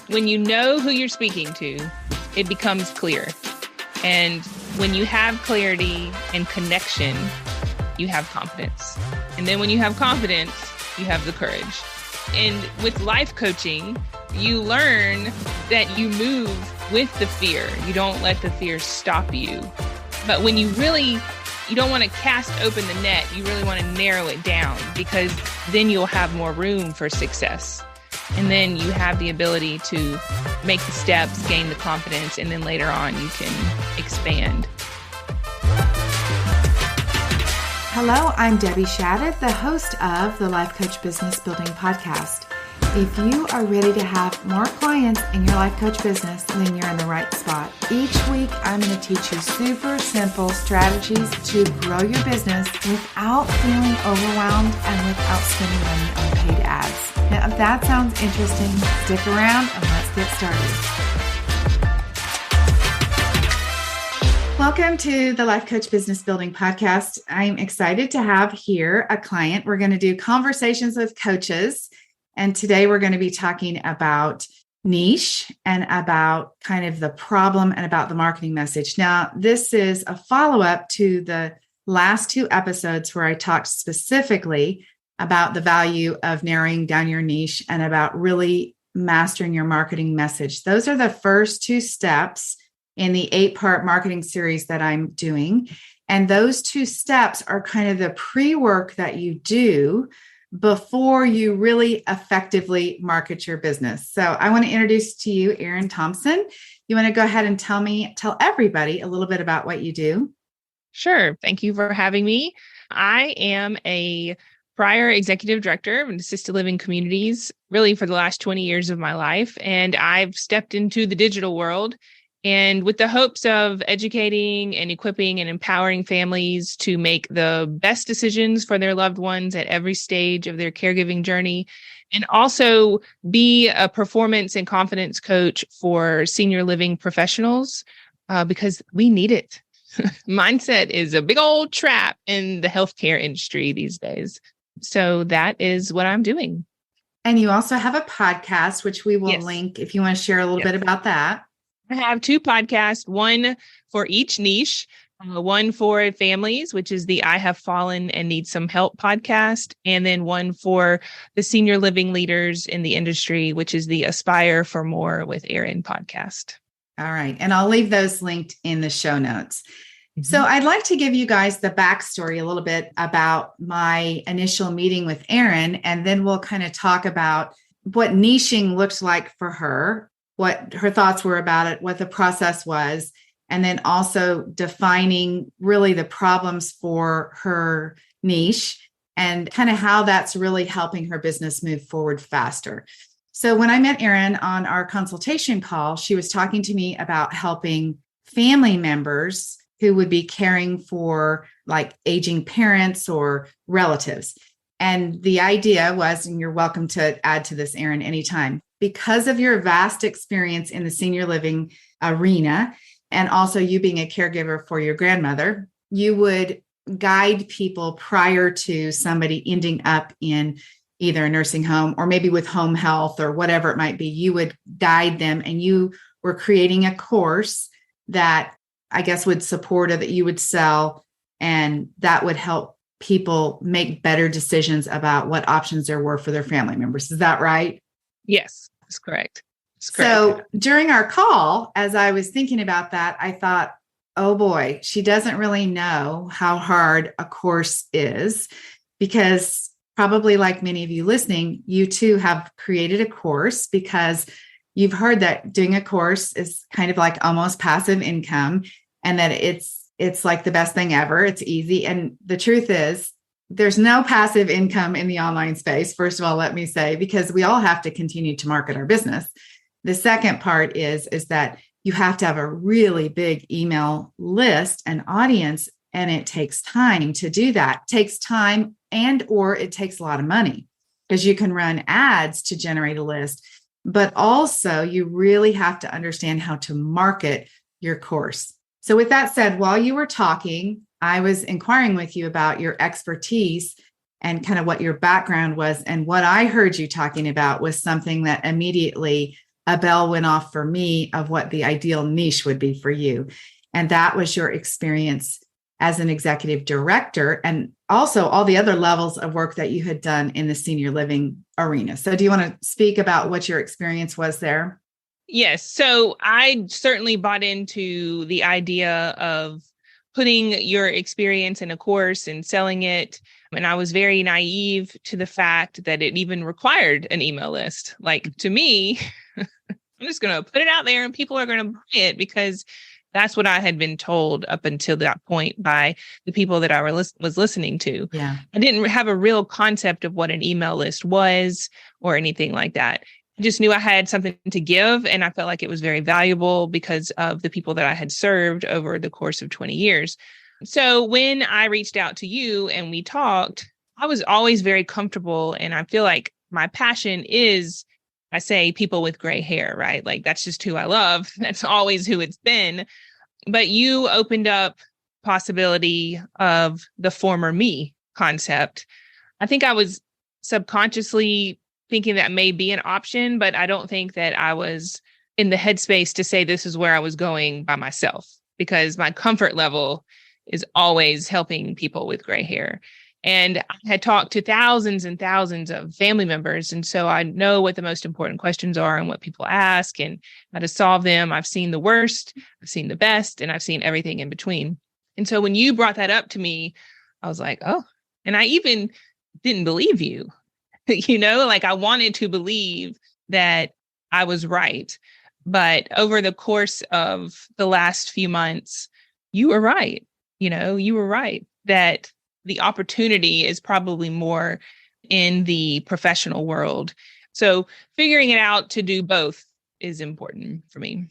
When you know who you're speaking to, it becomes clear. And when you have clarity and connection, you have confidence. And then when you have confidence, you have the courage. And with life coaching, you learn that you move with the fear. You don't let the fear stop you. But when you don't want to cast open the net, you really want to narrow it down, because then you'll have more room for success. And then you have the ability to make the steps, gain the confidence, and then later on you can expand. Hello, I'm Debbie Shadid, the host of the Life Coach Business Building Podcast. If you are ready to have more clients in your life coach business, then you're in the right spot. Each week, I'm going to teach you super simple strategies to grow your business without feeling overwhelmed and without spending money on paid ads. Now, if that sounds interesting, stick around and let's get started. Welcome to the Life Coach Business Building Podcast. I'm excited to have here a client. We're going to do conversations with coaches. And today we're going to be talking about niche and about kind of the problem and about the marketing message. Now, this is a follow-up to the last two episodes where I talked specifically about the value of narrowing down your niche and about really mastering your marketing message. Those are the first two steps in the 8-part marketing series that I'm doing. And those two steps are kind of the pre-work that you do before you really effectively market your business. So I want to introduce to you Erin Thompson. You want to go ahead and tell everybody a little bit about what you do? Sure. Thank you for having me. I am a prior executive director of assisted living communities, really for the last 20 years of my life. And I've stepped into the digital world, and with the hopes of educating and equipping and empowering families to make the best decisions for their loved ones at every stage of their caregiving journey, and also be a performance and confidence coach for senior living professionals, because we need it. Mindset is a big old trap in the healthcare industry these days. So that is what I'm doing. And you also have a podcast, which we will link if you want to share a little bit about that. I have two podcasts, one for each niche, one for families, which is the I Have Fallen and Need Some Help podcast, and then one for the senior living leaders in the industry, which is the Aspire for More with Erin podcast. All right. And I'll leave those linked in the show notes. Mm-hmm. So I'd like to give you guys the backstory a little bit about my initial meeting with Erin, and then we'll kind of talk about what niching looked like for her, what her thoughts were about it, what the process was, and then also defining really the problems for her niche and kind of how that's really helping her business move forward faster. So when I met Erin on our consultation call, she was talking to me about helping family members who would be caring for like aging parents or relatives. And the idea was, and you're welcome to add to this, Erin, anytime, because of your vast experience in the senior living arena, and also you being a caregiver for your grandmother, you would guide people prior to somebody ending up in either a nursing home or maybe with home health or whatever it might be. You would guide them, and you were creating a course that I guess would support or that you would sell, and that would help people make better decisions about what options there were for their family members. Is that right? Yes, that's correct. So during our call, as I was thinking about that, I thought, oh boy, she doesn't really know how hard a course is, because probably like many of you listening, you too have created a course because you've heard that doing a course is kind of like almost passive income, and that it's like the best thing ever. It's easy. And the truth is, there's no passive income in the online space. First of all, let me say, because we all have to continue to market our business. The second part is that you have to have a really big email list and audience, and it takes time to do that. It takes time or it takes a lot of money, because you can run ads to generate a list, but also you really have to understand how to market your course. So with that said, while you were talking, I was inquiring with you about your expertise and kind of what your background was. And what I heard you talking about was something that immediately a bell went off for me of what the ideal niche would be for you. And that was your experience as an executive director, and also all the other levels of work that you had done in the senior living arena. So do you want to speak about what your experience was there? Yes. So I certainly bought into the idea of putting your experience in a course and selling it. And I was very naive to the fact that it even required an email list. Like, to me, I'm just going to put it out there and people are going to buy it, because that's what I had been told up until that point by the people that I was listening to. Yeah. I didn't have a real concept of what an email list was or anything like that. I just knew I had something to give, and I felt like it was very valuable because of the people that I had served over the course of 20 years. So when I reached out to you and we talked, I was always very comfortable. And I feel like my passion is, I say, people with gray hair, right? Like, that's just who I love. That's always who it's been. But you opened up possibility of the former me concept. I think I was subconsciously thinking that may be an option, but I don't think that I was in the headspace to say this is where I was going by myself, because my comfort level is always helping people with gray hair. And I had talked to thousands and thousands of family members. And so I know what the most important questions are and what people ask and how to solve them. I've seen the worst, I've seen the best, and I've seen everything in between. And so when you brought that up to me, I was like, oh, and I even didn't believe you. Like, I wanted to believe that I was right. But over the course of the last few months, you were right. You were right that the opportunity is probably more in the professional world. So figuring it out to do both is important for me.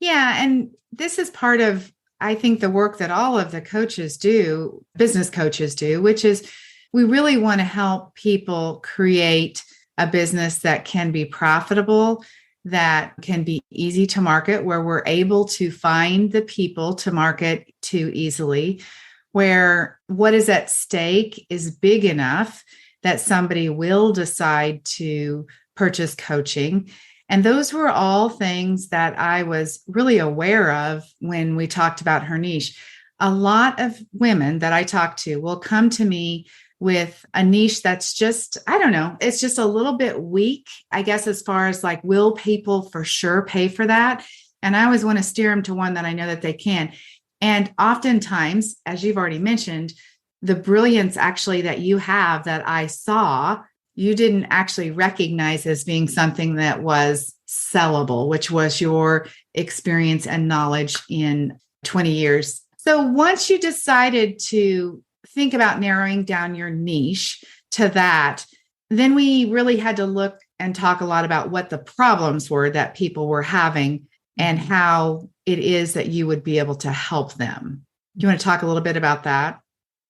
Yeah. And this is part of, I think, the work that all of the coaches do, business coaches do, which is we really want to help people create a business that can be profitable, that can be easy to market, where we're able to find the people to market to easily, where what is at stake is big enough that somebody will decide to purchase coaching. And those were all things that I was really aware of when we talked about her niche. A lot of women that I talk to will come to me with a niche that's just, I don't know, it's just a little bit weak, I guess, as far as like, will people for sure pay for that? And I always want to steer them to one that I know that they can. And oftentimes, as you've already mentioned, the brilliance actually that you have that I saw, you didn't actually recognize as being something that was sellable, which was your experience and knowledge in 20 years. So once you decided to think about narrowing down your niche to that, then we really had to look and talk a lot about what the problems were that people were having and how it is that you would be able to help them. Do you want to talk a little bit about that?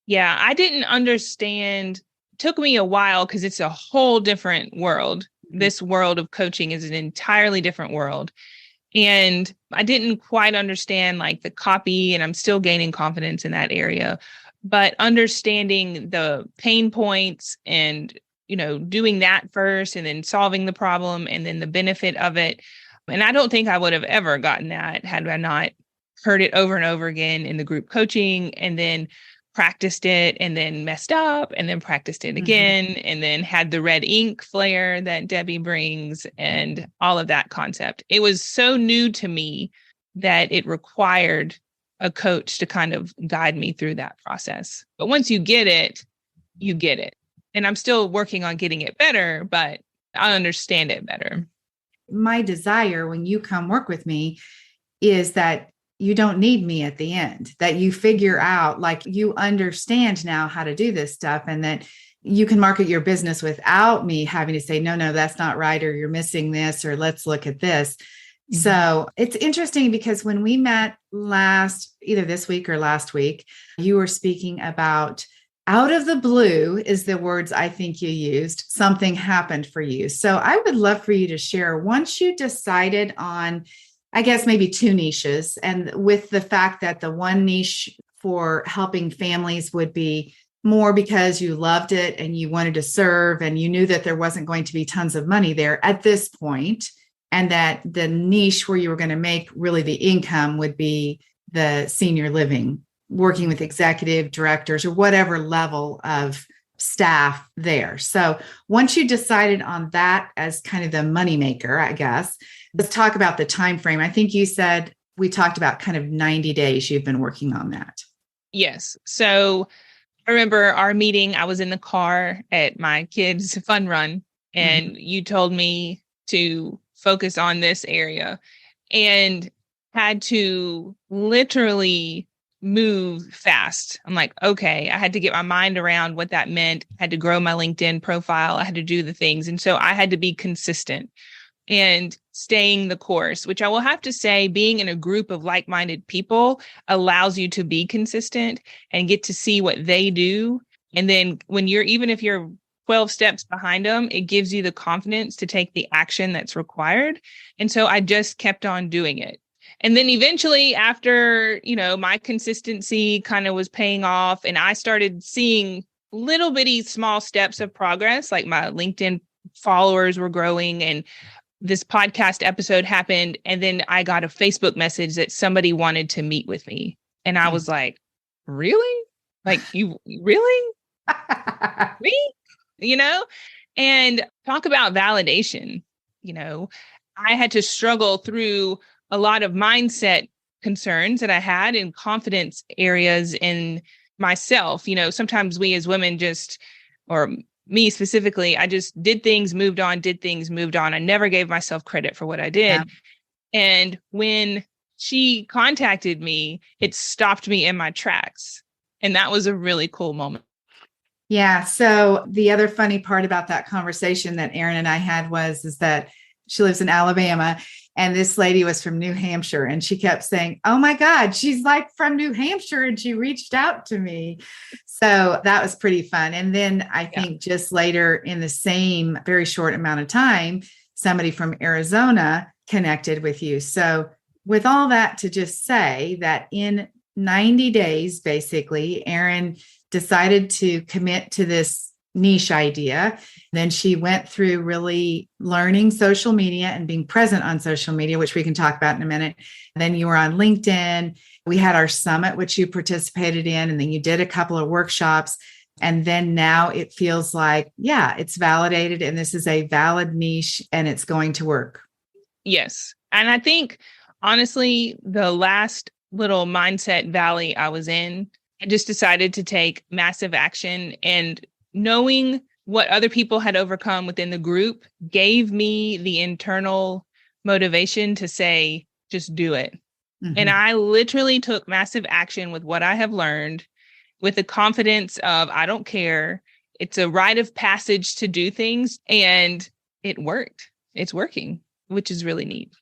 Yeah, I didn't understand. It took me a while because it's a whole different world. This world of coaching is an entirely different world. And I didn't quite understand like the copy, and I'm still gaining confidence in that area. But understanding the pain points and, doing that first and then solving the problem and then the benefit of it. And I don't think I would have ever gotten that had I not heard it over and over again in the group coaching, and then practiced it and then messed up and then practiced it again, and then had the red ink flair that Debbie brings and all of that concept. It was so new to me that it required a coach to kind of guide me through that process. But once you get it, you get it. And I'm still working on getting it better, but I understand it better. My desire when you come work with me is that you don't need me at the end, that you figure out, like, you understand now how to do this stuff, and that you can market your business without me having to say, no, that's not right, or you're missing this, or let's look at this. Mm-hmm. So it's interesting because when we met either this week or last week, you were speaking about out of the blue is the words I think you used. Something happened for you. So I would love for you to share, once you decided on, I guess, maybe two niches, and with the fact that the one niche for helping families would be more because you loved it and you wanted to serve and you knew that there wasn't going to be tons of money there at this point, and that the niche where you were going to make really the income would be the senior living, working with executive directors or whatever level of staff there. So once you decided on that as kind of the moneymaker, I guess, let's talk about the time frame. I think you said we talked about kind of 90 days you've been working on that. Yes. So I remember our meeting, I was in the car at my kids' fun run, and you told me to focus on this area and had to literally move fast. I'm like, okay, I had to get my mind around what that meant. I had to grow my LinkedIn profile. I had to do the things. And so I had to be consistent and staying the course, which I will have to say, being in a group of like-minded people allows you to be consistent and get to see what they do. And then when even if you're 12 steps behind them, it gives you the confidence to take the action that's required. And so I just kept on doing it. And then eventually after, my consistency kind of was paying off and I started seeing little bitty small steps of progress, like my LinkedIn followers were growing and this podcast episode happened. And then I got a Facebook message that somebody wanted to meet with me. And I was like, really? Like, you really? Me? And talk about validation. I had to struggle through a lot of mindset concerns that I had in confidence areas in myself. Sometimes we as women or me specifically, I just did things, moved on. I never gave myself credit for what I did. Yeah. And when she contacted me, it stopped me in my tracks. And that was a really cool moment. Yeah. So the other funny part about that conversation that Erin and I had is that she lives in Alabama and this lady was from New Hampshire and she kept saying, oh my God, she's like from New Hampshire and she reached out to me. So that was pretty fun. And then I think just later in the same very short amount of time, somebody from Arizona connected with you. So with all that to just say that in 90 days, basically, Erin decided to commit to this niche idea. Then she went through really learning social media and being present on social media, which we can talk about in a minute. Then you were on LinkedIn. We had our summit, which you participated in, and then you did a couple of workshops. And then now it feels like, it's validated and this is a valid niche and it's going to work. Yes. And I think, honestly, the last little mindset valley I was in, I just decided to take massive action, and knowing what other people had overcome within the group gave me the internal motivation to say, just do it. Mm-hmm. And I literally took massive action with what I have learned with the confidence of, I don't care. It's a rite of passage to do things. And it worked. It's working, which is really neat.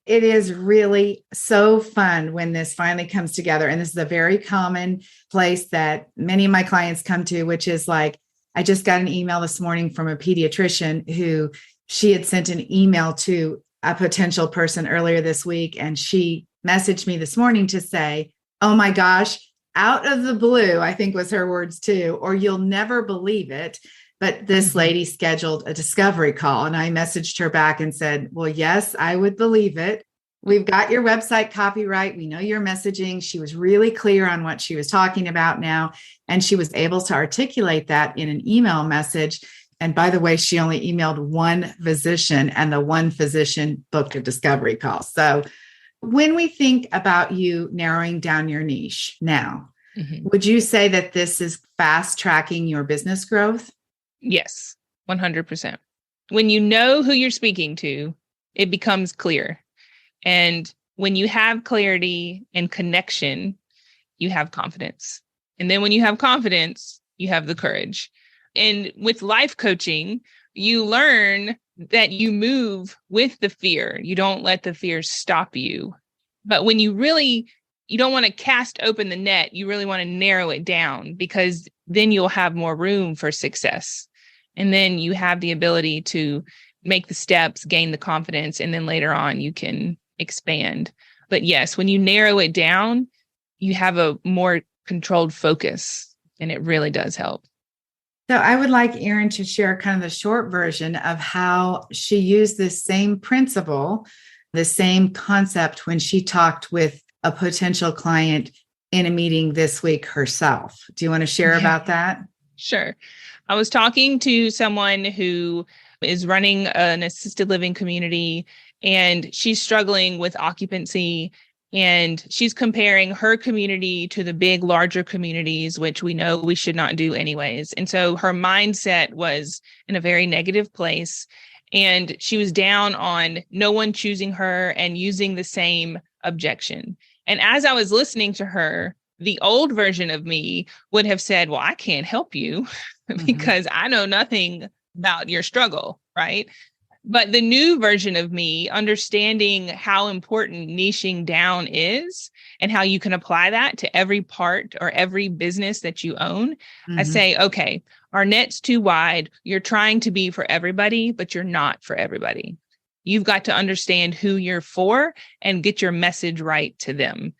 It is really so fun when this finally comes together. And this is a very common place that many of my clients come to, which is like, I just got an email this morning from a pediatrician who she had sent an email to a potential person earlier this week. And she messaged me this morning to say, oh my gosh, out of the blue, I think was her words too, or you'll never believe it. But this lady scheduled a discovery call and I messaged her back and said, well, yes, I would believe it. We've got your website copyright. We know your messaging. She was really clear on what she was talking about now. And she was able to articulate that in an email message. And by the way, she only emailed one physician and the one physician booked a discovery call. So when we think about you narrowing down your niche now, would you say that this is fast tracking your business growth? Yes, 100%. When you know who you're speaking to, it becomes clear. And when you have clarity and connection, you have confidence. And then when you have confidence, you have the courage. And with life coaching, you learn that you move with the fear. You don't let the fear stop you. But when you don't want to cast open the net, you really want to narrow it down, because then you'll have more room for success. And then you have the ability to make the steps, gain the confidence, and then later on you can expand. But yes, when you narrow it down, you have a more controlled focus, and it really does help. So I would like Erin to share kind of the short version of how she used this same principle, the same concept when she talked with a potential client in a meeting this week herself. Do you want to share Yeah. about that? Sure. I was talking to someone who is running an assisted living community, and she's struggling with occupancy, and she's comparing her community to the big, larger communities, which we know we should not do anyways. And so her mindset was in a very negative place. And she was down on no one choosing her and using the same objection. And as I was listening to her, the old version of me would have said, well, I can't help you because I know nothing about your struggle, right? But the new version of me, understanding how important niching down is and how you can apply that to every part or every business that you own, I say, okay, our net's too wide. You're trying to be for everybody, but you're not for everybody. You've got to understand who you're for and get your message right to them,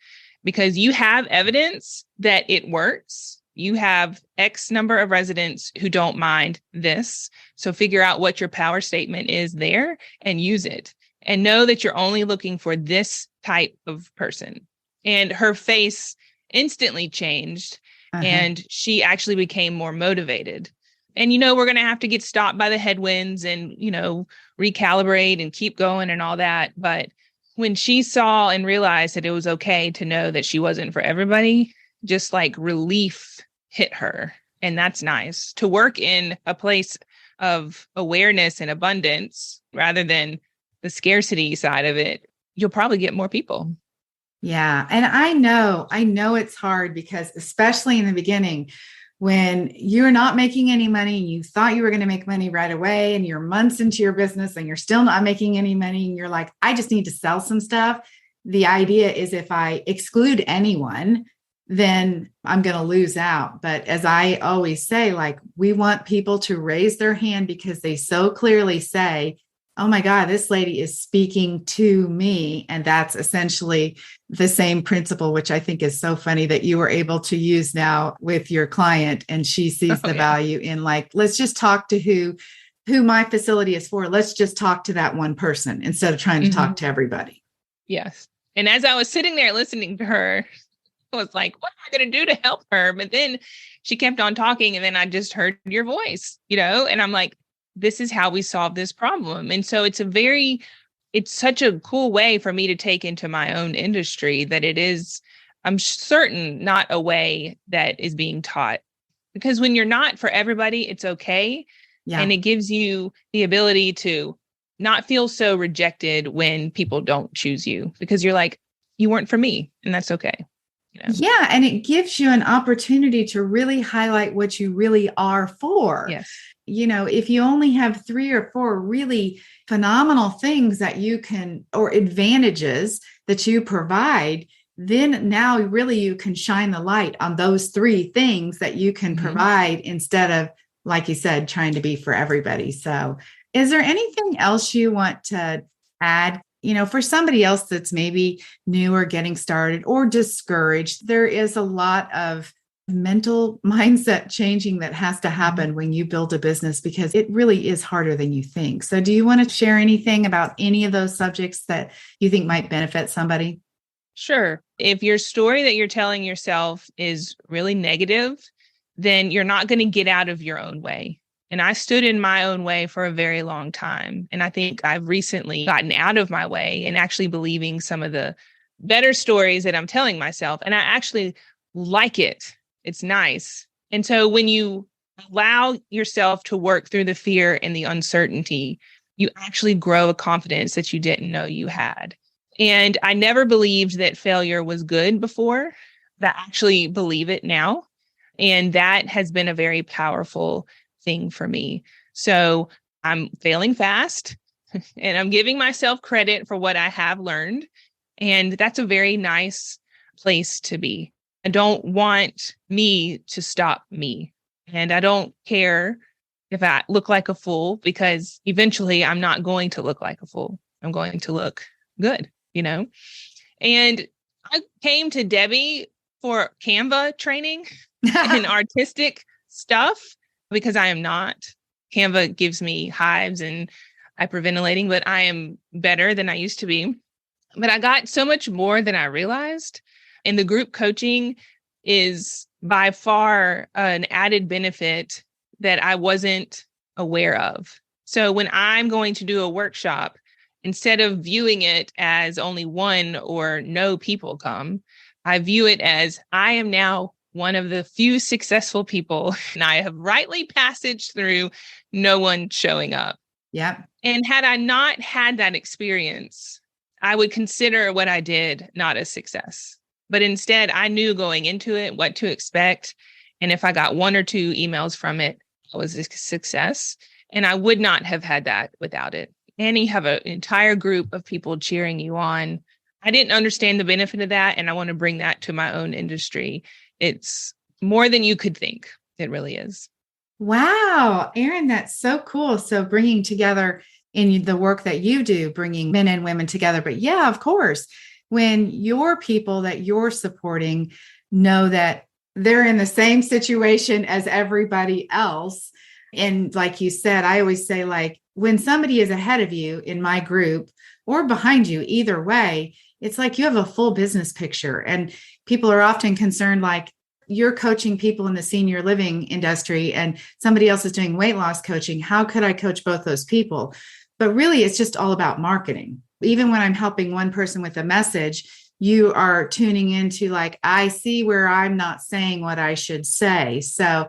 because you have evidence that it works. You have X number of residents who don't mind this. So figure out what your power statement is there and use it. And know that you're only looking for this type of person. And her face instantly changed. And she actually became more motivated. And, we're going to have to get stopped by the headwinds and, recalibrate and keep going and all that. But when she saw and realized that it was okay to know that she wasn't for everybody, just like relief hit her. And that's nice to work in a place of awareness and abundance rather than the scarcity side of it. You'll probably get more people. Yeah. And I know it's hard because especially in the beginning, when you're not making any money, you thought you were going to make money right away, and you're months into your business and you're still not making any money. And you're like, I just need to sell some stuff. The idea is if I exclude anyone, then I'm going to lose out. But as I always say, like, we want people to raise their hand because they so clearly say, oh my God, this lady is speaking to me. And that's essentially the same principle, which I think is so funny that you were able to use now with your client. And she sees the value in, like, let's just talk to who my facility is for. Let's just talk to that one person instead of trying to talk to everybody. Yes. And as I was sitting there listening to her, I was like, what am I going to do to help her? But then she kept on talking, and then I just heard your voice, and I'm like, this is how we solve this problem. And so it's such a cool way for me to take into my own industry that it is, I'm certain, not a way that is being taught. Because when you're not for everybody, it's okay. Yeah. And it gives you the ability to not feel so rejected when people don't choose you, because you're like, you weren't for me, and that's okay. Yeah. And it gives you an opportunity to really highlight what you really are for. Yes. If you only have 3 or 4 really phenomenal things that you can, or advantages that you provide, then now really you can shine the light on those 3 things that you can provide instead of, like you said, trying to be for everybody. So is there anything else you want to add? For somebody else that's maybe new or getting started or discouraged, there is a lot of mental mindset changing that has to happen when you build a business, because it really is harder than you think. So do you want to share anything about any of those subjects that you think might benefit somebody? Sure. If your story that you're telling yourself is really negative, then you're not going to get out of your own way. And I stood in my own way for a very long time. And I think I've recently gotten out of my way and actually believing some of the better stories that I'm telling myself. And I actually like it. It's nice. And so when you allow yourself to work through the fear and the uncertainty, you actually grow a confidence that you didn't know you had. And I never believed that failure was good before. I actually believe it now. And that has been a very powerful thing for me. So I'm failing fast and I'm giving myself credit for what I have learned. And that's a very nice place to be. I don't want me to stop me. And I don't care if I look like a fool, because eventually I'm not going to look like a fool. I'm going to look good, And I came to Debbie for Canva training and artistic stuff. because I am not. Canva gives me hives and hyperventilating, but I am better than I used to be. But I got so much more than I realized. And the group coaching is by far an added benefit that I wasn't aware of. So when I'm going to do a workshop, instead of viewing it as only one or no people come, I view it as I am now one of the few successful people, and I have rightly passaged through no one showing up. Yeah. And had I not had that experience, I would consider what I did not a success. But instead, I knew going into it what to expect. And if I got one or two emails from it, it was a success. And I would not have had that without it. And you have an entire group of people cheering you on. I didn't understand the benefit of that. And I want to bring that to my own industry. It's more than you could think. It really is. Wow, Erin, that's so cool. So bringing together in the work that you do, bringing men and women together. But yeah, of course, when your people that you're supporting know that they're in the same situation as everybody else. And like you said, I always say, like, when somebody is ahead of you in my group or behind you, either way, it's like you have a full business picture. And people are often concerned, like, you're coaching people in the senior living industry and somebody else is doing weight loss coaching. How could I coach both those people? But really, it's just all about marketing. Even when I'm helping one person with a message, you are tuning into, like, I see where I'm not saying what I should say. So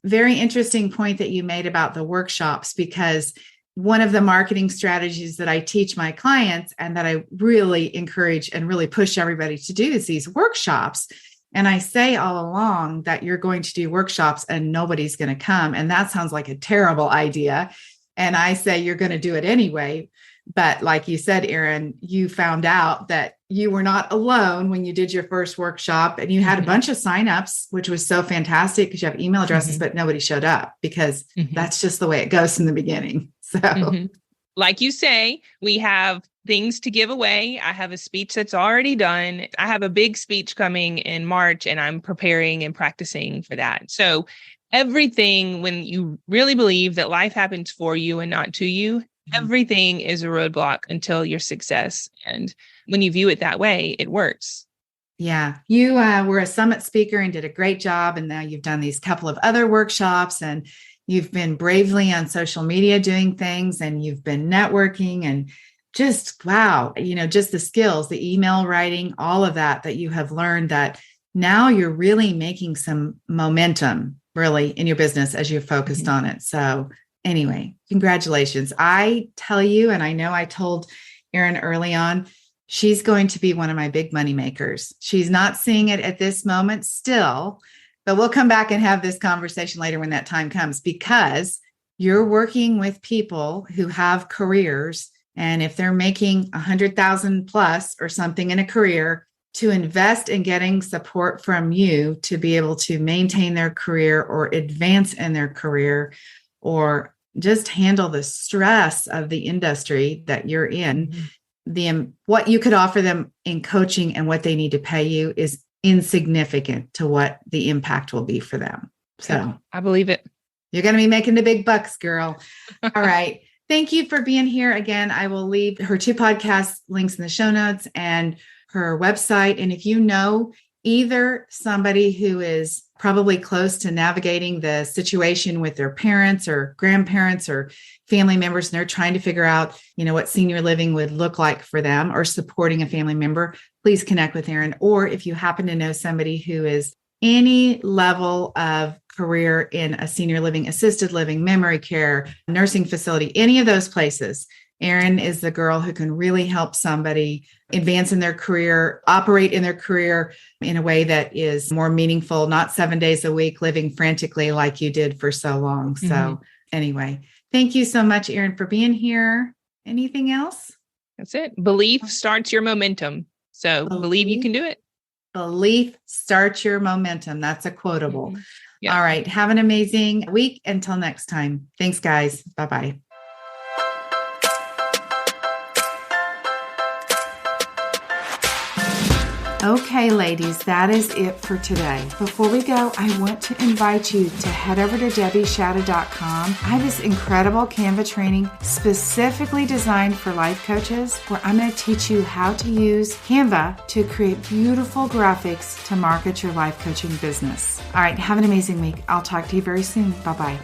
very interesting point that you made about the workshops, because one of the marketing strategies that I teach my clients and that I really encourage and really push everybody to do is these workshops. And I say all along that you're going to do workshops and nobody's going to come. And that sounds like a terrible idea. And I say you're going to do it anyway. But like you said, Erin, you found out that you were not alone when you did your first workshop, and you had a bunch of signups, which was so fantastic because you have email addresses, but nobody showed up, because that's just the way it goes in the beginning. So like you say, we have things to give away. I have a speech that's already done. I have a big speech coming in March, and I'm preparing and practicing for that. So everything, when you really believe that life happens for you and not to you, everything is a roadblock until your success. And when you view it that way, it works. Yeah. You were a summit speaker and did a great job. And now you've done these couple of other workshops, and you've been bravely on social media doing things, and you've been networking, and just, wow, just the skills, the email writing, all of that you have learned, that now you're really making some momentum really in your business as you've focused on it. So anyway, congratulations. I tell you, and I know I told Erin early on, she's going to be one of my big money makers. She's not seeing it at this moment still, but we'll come back and have this conversation later when that time comes, because you're working with people who have careers. And if they're making 100,000 plus or something in a career, to invest in getting support from you to be able to maintain their career or advance in their career, or just handle the stress of the industry that you're in, what you could offer them in coaching and what they need to pay you is insignificant to what the impact will be for them. So I believe it. You're going to be making the big bucks, girl. All right. Thank you for being here. Again, I will leave her 2 podcast links in the show notes and her website. And if you know either somebody who is probably close to navigating the situation with their parents or grandparents or family members, and they're trying to figure out, what senior living would look like for them, or supporting a family member, please connect with Erin. Or if you happen to know somebody who is any level of career in a senior living, assisted living, memory care, nursing facility, any of those places, Erin is the girl who can really help somebody advance in their career, operate in their career in a way that is more meaningful, not 7 days a week living frantically like you did for so long. So anyway, thank you so much, Erin, for being here. Anything else? That's it. Belief starts your momentum. So believe you can do it. Belief starts your momentum. That's a quotable. Yeah. All right. Have an amazing week. Until next time. Thanks, guys. Bye-bye. Okay, ladies, that is it for today. Before we go, I want to invite you to head over to debbieshadid.com. I have this incredible Canva training specifically designed for life coaches where I'm going to teach you how to use Canva to create beautiful graphics to market your life coaching business. All right, have an amazing week. I'll talk to you very soon. Bye-bye.